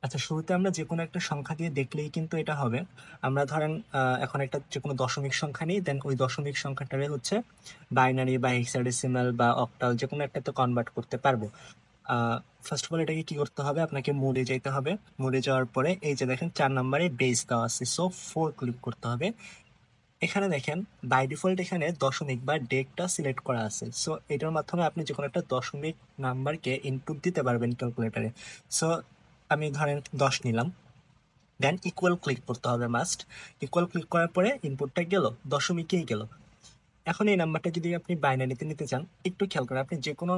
আচ্ছা, শুরুতে আমরা যেকোনো একটা সংখ্যা দিয়ে দেখলেই কিন্তু এটা হবে। আমরা ধরেন এখন একটা যেকোনো দশমিক সংখ্যা নিই, দেন ওই দশমিক সংখ্যাটারে হচ্ছে বাইনারি বা হেক্সাডেসিমাল বা অক্টাল যেকোনো একটাতে কনভার্ট করতে পারবো। ফার্স্ট অফ অল এটাকে কি করতে হবে, আপনাকে মোডে যেতে হবে। মোডে যাওয়ার পরে এই যে দেখেন 4 নম্বরে বেস দেওয়া আছে, সো 4 ক্লিক করতে হবে। এখানে দেখেন বাই ডিফল্ট এখানে দশমিক বা ডেকটা সিলেক্ট করা আছে, সো এটার মাধ্যমে আপনি যে কোনো একটা দশমিক নাম্বারকে ইনপুট দিতে পারবেন ক্যালকুলেটরে। সো আমি ধরেন 10 নিলাম, দেন ইকুয়াল ক্লিক করতে হবে মাস্ট। ইকুয়াল ক্লিক করার পরে ইনপুটটা গেল, দশমিকেই গেল। এখন এই নাম্বারটা যদি আপনি বাইনারিতে নিতে চান, একটু খেয়াল করেন, আপনি যে কোনো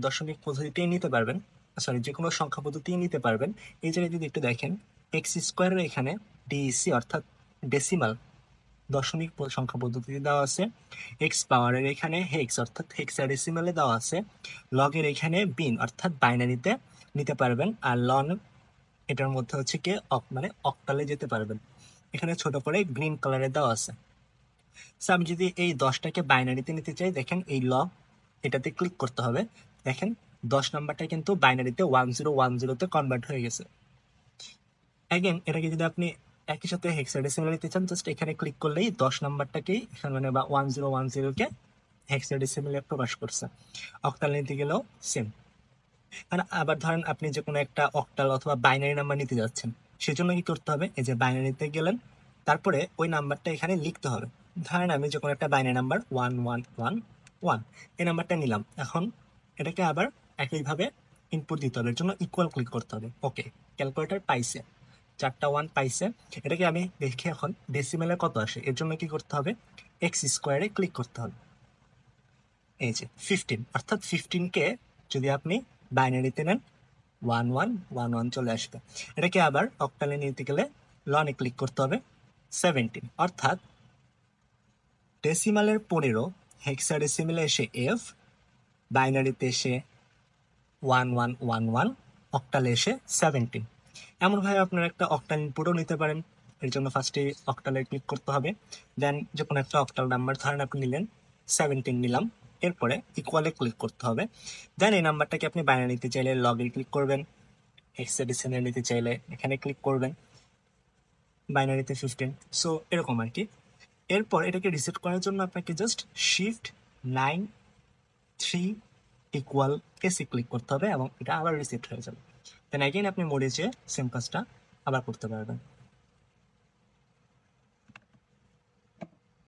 দশমিক পদ্ধতিতেই নিতে পারবেন, সরি যে কোনো সংখ্যা পদ্ধতিই নিতে পারবেন। এই জায়গায় যদি একটু দেখেন, এক্স স্কোয়ারের এখানে ডিইসি অর্থাৎ ডেসিমাল দশমিক সংখ্যা পদ্ধতিতে দেওয়া আছে, এক্স পাওয়ারের এখানে হেক্স অর্থাৎ হেক্সাডেসিমালে দেওয়া আছে, লগের এখানে বিন অর্থাৎ বাইনারিতে নিতে পারবেন, আর লন এটার মধ্যে হচ্ছে কি মানে অক্টালে যেতে পারবেন। এখানে ছোট করে গ্রিন কালারে দেওয়া আছে। সো আমি যদি এই 10টাকে বাইনারিতে নিতে চাই, দেখেন এই লগ এটাতে ক্লিক করতে হবে। দেখেন 10 নাম্বারটা কিন্তু বাইনারিতে 1010তে কনভার্ট হয়ে গেছে। অ্যাগেন এটাকে যদি আপনি একই সাথে হেক্সাডেসিমাল নিতে চান, জাস্ট এখানে ক্লিক করলেই 10 নাম্বারটাকেই মানে বা 1010কে হেক্সাডেসিমালে প্রকাশ করছে। অক্টাল নিতে গেলেও সেম। আর আবার ধরেন আপনি যে কোনো একটা অক্টাল অথবা বাইনারি নাম্বার নিতে যাচ্ছেন, সেজন্য কি করতে হবে, এই যে বাইনারিতে গেলেন, তারপরে ওই নাম্বারটা এখানে লিখতে হবে। ধরেন আমি যে কোনো একটা বাইনারি নাম্বার 1111 এই নাম্বারটা নিলাম। এখন এটাকে আবার একইভাবে ইনপুট দিতে হবে, এর জন্য ইকুয়াল ক্লিক করতে হবে। ওকে, ক্যালকুলেটর পাইছে 4টা 1 পাইছে। এটাকে আমি দেখি এখন ডেসিমেলে কত আসে, এর জন্য কি করতে হবে, এক্স স্কোয়ারে ক্লিক করতে হবে। এই যে 15, অর্থাৎ 15কে যদি আপনি বাইনারিতে নেন 1111 চলে আসবে। এটাকে আবার অক্টালে নিতে গেলে লনে ক্লিক করতে হবে 17, অর্থাৎ ডেসিমালের 15, হেক্সাডেসিমালে এসে এফ, বাইনারিতে এসে 1111, অক্টালে এসে 17। এমনভাবে আপনার একটা অক্টাল ইনপুটও নিতে পারেন। এর জন্য ফার্স্টে অক্টালে ক্লিক করতে হবে, দেন যে কোনো একটা অক্টাল নাম্বার ধরেন আপনি নিলেন 17 নিলাম, এরপরে ইকুয়ালে ক্লিক করতে হবে। দেন এই নাম্বারটাকে আপনি বাইনারি নিতে চাইলে লগে ক্লিক করবেন, হেক্সাডেসিমালে নিতে চাইলে এখানে ক্লিক করবেন, বাইনারিতে 15। সো এরকম আর কি। এরপর এটাকে রিসেট করার জন্য আপনাকে just shift 9 3 equal AC click করতে হবে এবং এটা আবার রিসেট হয়ে যাবে। দেন অ্যাগেইন আপনি মোডে যেয়ে সেম কাজটা আবার করতে পারবেন।